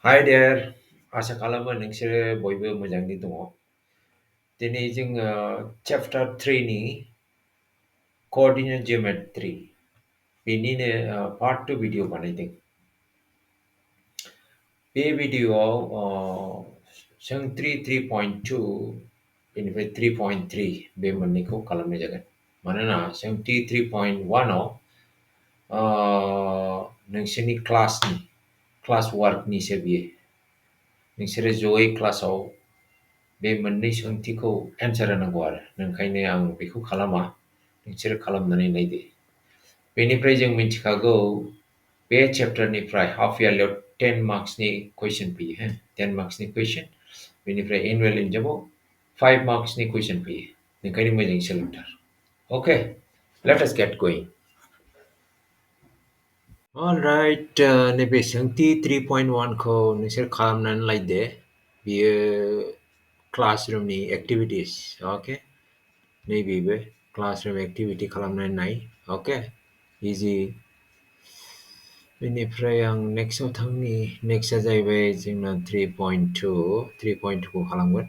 Hi there, आसा खालामो नोंसोरो बयबो मोजाङै दङ। दिनै जोङो चैप्टार 3 नि coordinate geometry बेनिनो पार्ट 2 भिडिअ बानायदों। बे भिडिअआव सोंथि 3.2 बेनिफ्राय 3.3 बे मोननैखौ खालामनाय जागोन। मानोना सोंथि 3.1 आव नोंसोरनि क्लास वार्कनिसो बियो। नोंसोरो जयै क्लासाव बे मोननै सोंथिखौ एन्सार होनांगौ आरो ओंखायनो आं बेखौ खालामा नोंसोरो खालामनानै नायदो। बेनिफ्राय जों मिथिखागौ बे चैप्टारनिफ्राय हाफ यारलियाव 10 मार्क्सनि कुइसन फैयो। 10 मार्क्सनि कुइसन बेनिफ्राय एनुवेल एग्जामाव 5 मार्क्सनि कुइसन फैयो। ओंखायनो मोजाङै सोलोंथार। अके, लेट अस गेट गोइं। अलराइट, नैबे सोंथि 3.1 खौ नोंसोर खालामनानै लायदो। बियो क्लासरुमनि एक्टिभिटिस। अके, नैबेबो क्लासरुम एक्टिभिटि खालामनानै नाय। अके, इजि। बेनिफ्राय आं नेक्स्टआव थांनि। नेक्स्टआ जाहैबाय जोंना 3.2 खौ खालामगोन।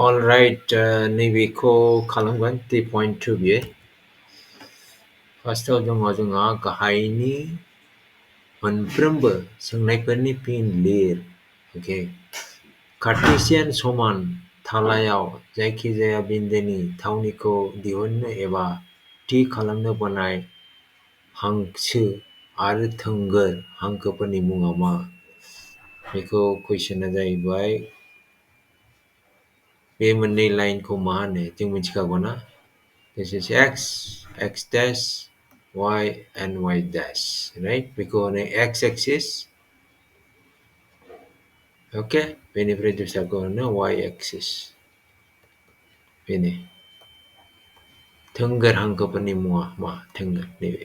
अलराइट, नैबेखौ खालामगोन 3.2 बियो। फार्स्टआव दङ जोंहा गाहायनि मोनफ्रोमबो सोंनायफोरनि फिन लिर। अके, कार्टेशियान समान थालायाव जायखिजाया बिन्दोनि थावनिखौ दिहुननो एबा थि खालामनो बानाय हांसो आरो थोंगोर हांखोफोरनि मुङा मा? बेखौ कुइसना जाहैबाय बे मोननै लाइनखौ मा होनो जों मिथिखागौ ना? This is x dash, y and y dash, right? बेखौ होनो x axis. ओके, बेनिफ्राय दस्राखौ होनो y axis. बेनो थोंगोर हांखोफोरनि मुङा मा? थोंगोर नैबे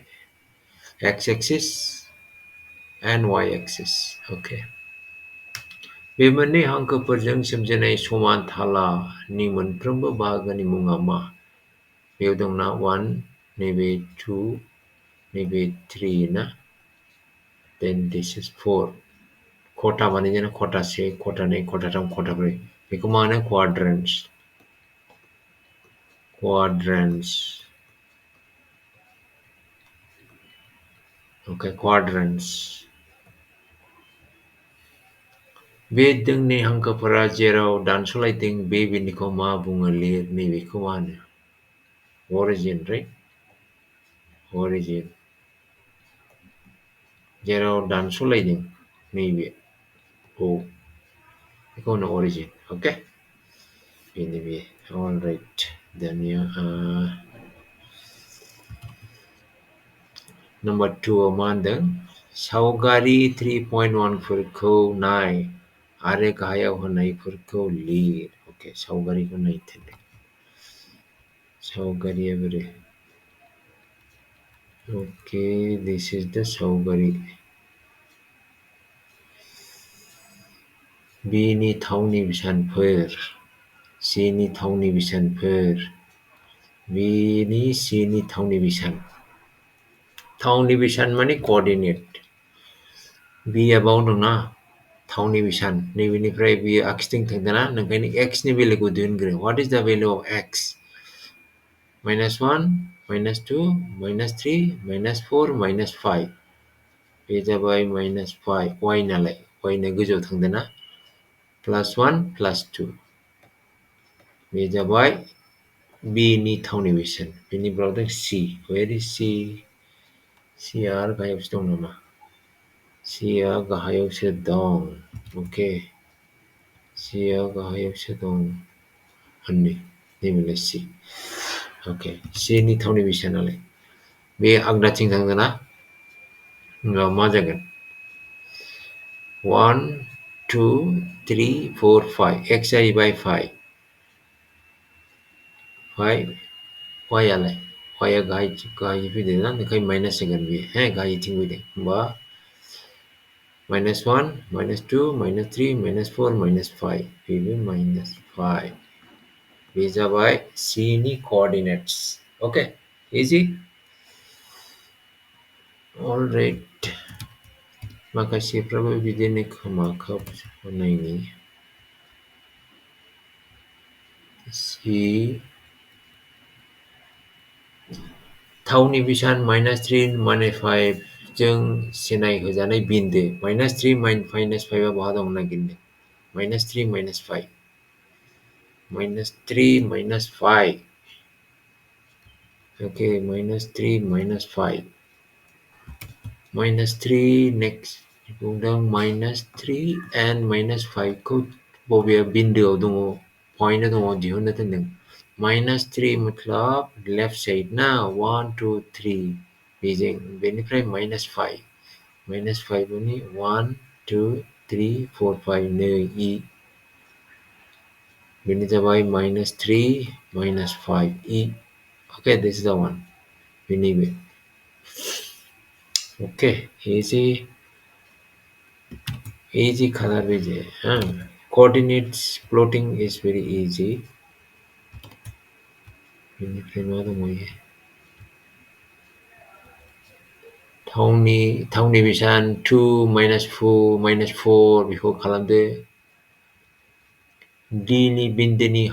x axis and y axis. Okay, बे मोननै हांखोफोरजों सोमजिनाय समान थालानि मोनफ्रोमबो बाहागोनि मुङा मा? बेयाव दंना 1, नैबे 2, नैबे 3 ना? Then this is 4. खथा बानायजेनो खथासे, खथानै, खथाथाम, खथाब्रै। बेखौ मा होनो? quadrants. Okay, quadrants. बे दोंनै हांखोफोरा जेराव दानस'लायदों बे बिन्दोखौ मा बुङो लिर। नैबेखौ मा होनो? origin, right? origin. जेराव दानस'लायदों नैबे बेखौ होनो origin. ओके, बेनो बे। अलराइट, दानिया नम्बर 2 आव मा होनदों? सावगारि 3.1 फोरखौ नाय आरो गाहायाव होनायफोरखौ लिर। अके, सावगारिखौ नायथारदो। सावगारिया बोरै? ओके, दिस इज द सावगारि। बिनि थावनि बेसानफोर, सिनि थावनि बेसानफोर, बिनि सिनि थावनि बेसान। थावनि बेसान माने कोअर्डिनेट। बिया बाव दंना थावनि बेसान, नैबेनिफ्राय बियो आगसिथिं थांदोंना, ओंखायनो x नि भेलुखौ दिहुनग्रो। What is the value of x? -1, -2, -3, -4, -5. बे जाबाय -5, y नालाय, y ना गोजौआव थांदोंना, +1, +2. बे जाबाय b नि थावनि बेसान। बेनि उनाव दं c. Where is c? c आ गाहायावसो दं नामा? c आ गाहायावसो दं। ओके, c आ गाहायावसो दं। नैबेलाय c. ओके, c नि थावनि बेसानालाय बे आगदाथिं थांदोंना, होनबा मा जागोन? 1, 2, 3, 4, 5. x जाहैबाय 5, y आलाय? y आ गाहायै फैदों ना, ओंखायनो माइनास जागोन बेयो। गाहायथिं फैदों होमबा -1, -2, -3, -4, -5. बेबो -5. बे जाबाय c नि coordinates. Okay, Easy? Alright. माखासेफ्राबो बिदिनो खोमा खोब नायनि सि थावनि बेसेन -3 -5 जों सिनायहोजानाय बिन्दो -3 -5 आ बहा दं नागिरदो -3 -5 -3 -5 okay -3 -5 -3 next बुंदों -3 and -5 खौ बबे बिन्दोआव दङ पॉइंटआव दङ दिहुननो थिनदों -3 मतलब लेफ्ट साइड ना 1 2 3 बेजों बेनिफ्राय -5 -5 माने 1 2 3 4 5 नै इ बेनो जाबाय -3 -5 इ okay this is the one बेनि बे okay easy color bije coordinates plotting is very easy बेनिफ्राय मा दंबायो थावनि बेसेन 2 -4 बेखौ खालामदो D नि बिन्दोनि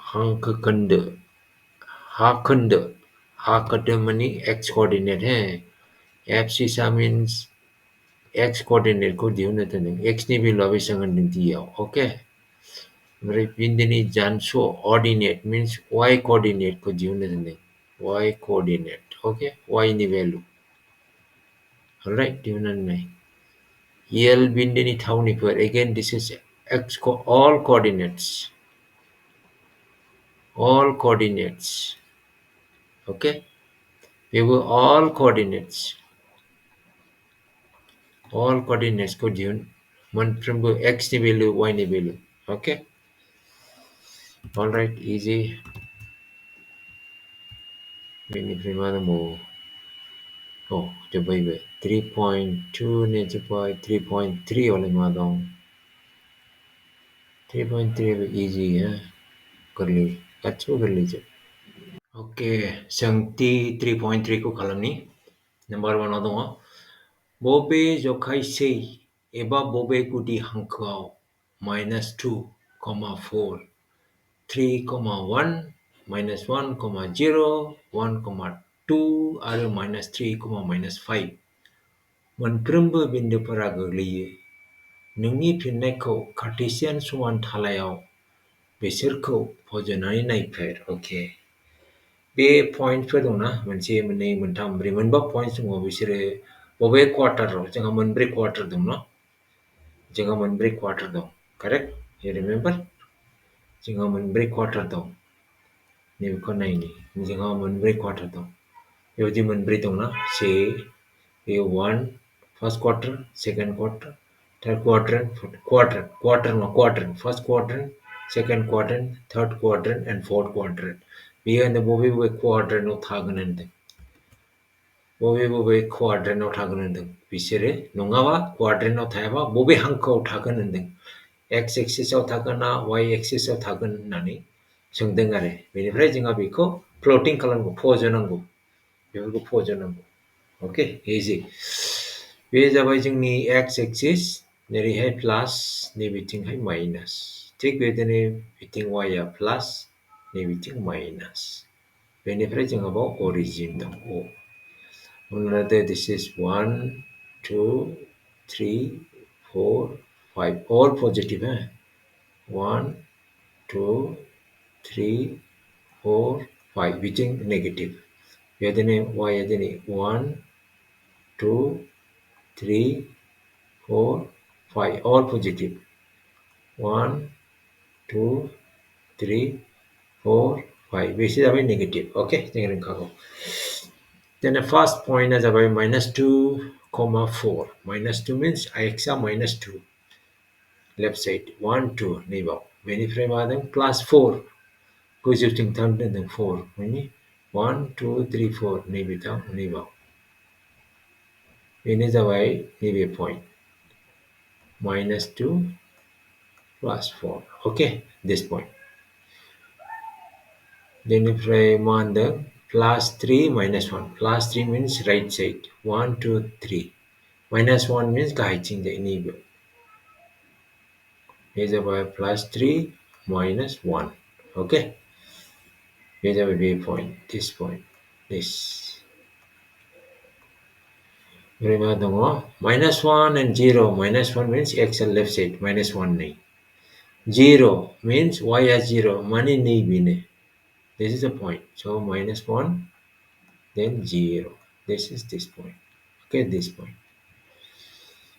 हांखो खोन्दो हा खोन्दो माने x coordinate abscissa means x coordinate खौ दिहुननो थिनदों x नि भेलुआ बेसेबां होनदों D आव okay ओमफ्राय बिन्दोनि John's' ordinate means y coordinate खौ दिहुननो थिनदों y coordinate okay y नि भेलु alright दिहुननानै नाय L बिन्दोनि थावनिफोर again this is all coordinates okay Bebo all coordinates खौ दिहुन मोनफ्रोमबो x नि भेलु y नि भेलु okay alright easy बेनिफ्राय मा दंबावो जोब्बायबो 3.2 नि जोब्बाय 3.3 आवलाय मा दं 3.3 बो easy गोरलै गासिबो गोरलैजोब ओके सोंथि 3.3 खौ खालामनि नाम्बार 1 आव दङ बबे जखायसे एबा बबे गुदि हांखोआव -2, 4 3,1 -1,0 1,2 आरो -3, -5 मोनफ्रोमबो बिन्दोफोरा गोग्लैयो नोंनि फिननायखौ कार्टेशियान समानथालायाव बिसोरखौ फज'नानै नायफेर ओके बे पॉइंटफोर दंना मोनसे मोननै मोनथाम ब्रै मोनबा पॉइंट्स दङ बिसोरो बबे क्वार्टाराव जोंहा मोनब्रै क्वार्टार दं न जोंहा मोनब्रै क्वार्टार दं करेक्ट you remember जोंहा मोनब्रै क्वार्टार दं नैबेखौ नायनि जोंहा मोनब्रै क्वार्टार दं बेबायदि मोनब्रै दंना से बेयो 1 first quarter second quarter third quarter first quarter second quarter third quarter and fourth quarter बेयो बबे क्वाड्रेन्टआव थागोन होनदों बबे क्वाड्रेन्टआव थागोन होनदों बिसोरो नङाबा क्वाड्रेन्टआव थायाबा बबे हांखोआव थागोन होनदों एक्स एक्सिसआव थागोन ना वाइ एक्सिसआव थागोन होननानै सोंदों आरो बेनिफ्राय जोंहा बेखौ प्लटिं खालामनांगौ फज'नांगौ बेफोरखौ फज'नांगौ अके इजि बे जाबाय जोंनि एक्स एक्सिस नैरैहाय प्लास नैबेथिंहाय माइनास थिग बेबायदिनो बिथिं वाइआ प्लास नैबेथिं माइनास बेनिफ्राय जोंहा बाव अरिजिन दं हमना this is 1 2 3 4 5 all positive 1 2 3 4 5 बिथिं नेगेटिभ बेबायदिनो वाइआ दिनै 1 2 3 4 5 all positive 1 2 3 4 5 बेसो जाबाय नेगेटिभ अके जों रोंखागौ Then the first point is about -2, 4. -2 means x are -2. Left side 1, 2 neighbor. Benefit madam +4. Goes using 4. 1, 2, 3, 4 neighbor. This is why neighbor point. -2 +4. Okay, this point. Then if madam plus 3 minus 1. Plus 3 means right side. 1, 2, 3. Minus 1 means kahit ini. Is about plus 3 minus 1. Okay. Here's our waypoint. This point. This. Remember minus 1 and 0. Minus 1 means x on left side. Minus 1 nahi. 0 means y as 0. Money nahi bine. This is the point. So minus 1, then 0. This is this point. Okay, this point.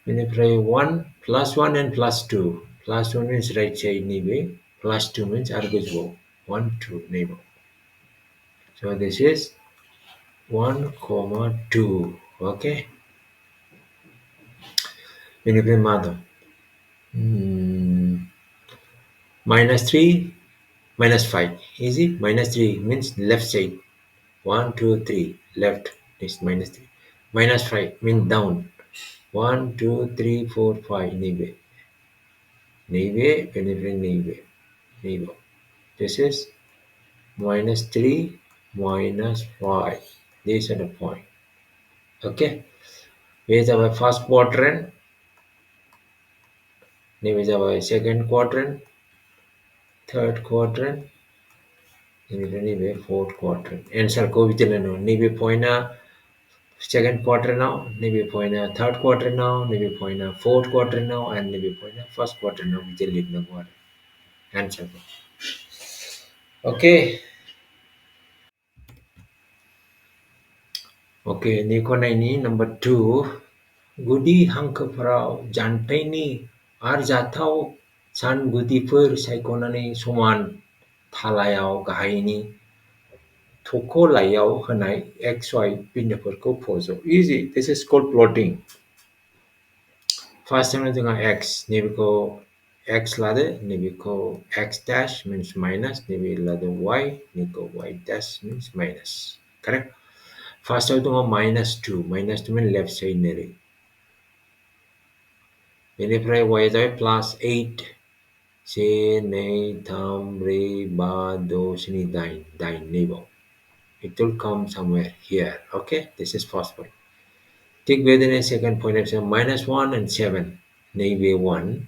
When you try 1, plus 1 and plus 2. Plus 1 means right side nahi. Plus 2 means argus go. 1, 2 nahi. So this is 1, comma 2. Okay. When you play mother. Minus 3, minus 5. Easy. Minus 3 means left side. 1, 2, 3. Left. This minus 3. Minus 5 means down. 1, 2, 3, 4, 5. Neighbor. Neighbor, neighbor, neighbor. This is minus 3, minus 5. These are the point. Okay. Here's our first quadrant. Here is our second quadrant. Third quadrant. Anyway, fourth quadrant. Answer ko vitalano. Maybe point second quarter now, maybe point third quarter now, maybe point fourth quarter now, and maybe point first quarter now. Vital na ko answer ko. Okay. Okay. Niko na ini number 2. Gudi hangka parau jantai ni ar jatau san gudi per saikona soman thalayau gahaini thoko layau hanai xy pindaporko pozo. Easy. This is called plotting. First time dengan x, ni ko x lada, ni ko x dash means minus, ni lada y, ni ko y dash means minus. Correct? First time dengan minus 2 means left side nere. Ini pray y is plus 8. Se nei tham re ba do sini dine nebo. It will come somewhere here. Okay, this is first point. Take within a second point of minus 1 and 7. Maybe 1.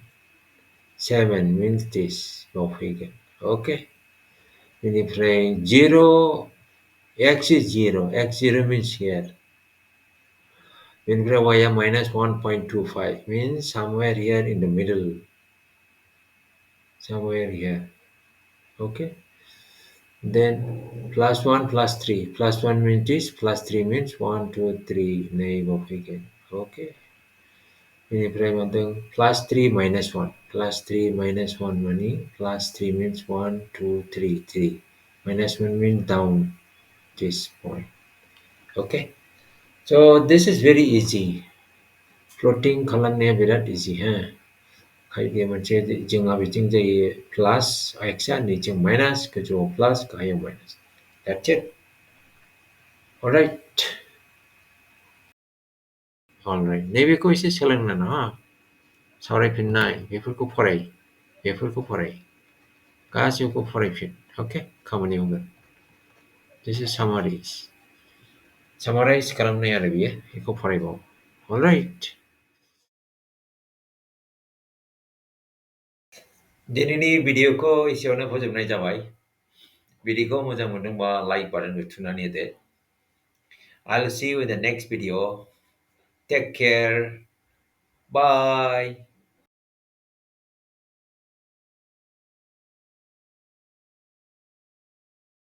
7 means this. No figure. Okay. When you pray 0, x is 0. X0 means here. When you pray y minus 1.25 means somewhere here in the middle. Somewhere here. Okay. Then plus 1 plus 3. Plus 1 means this. Plus 3 means 1, 2, 3. Name figure. Okay. When you pray plus 3 minus 1. Plus 3 minus 1 money. Plus 3 means 1, 2, 3, 3. Minus 1 means down this point. Okay. So this is very easy. Plotting खालामनाया बिराद easy. खालि मोनसे जोंहा बिथिं जायो plus x नैथिं minus गोजौआव plus गाहायाव minus. That's it. Alright. Alright. नैबेखौ एसे सोलोंनो ना सावरायफिननाय बेफोरखौ फराय. गासैखौ फरायफिन. Okay? खामानि होगोन. This is summaries. Summarize खालामनाय आरो बियो बेखौ फरायबाव. Alright. दिनैनि भिडिअखौ एसेयावनो फोजोबनाय जाबाय. भिडिअखौ मोजां मोनदोंबा लाइक बाटनखौ थुनानै होदो. I'll see you in the next video. Take care. Bye.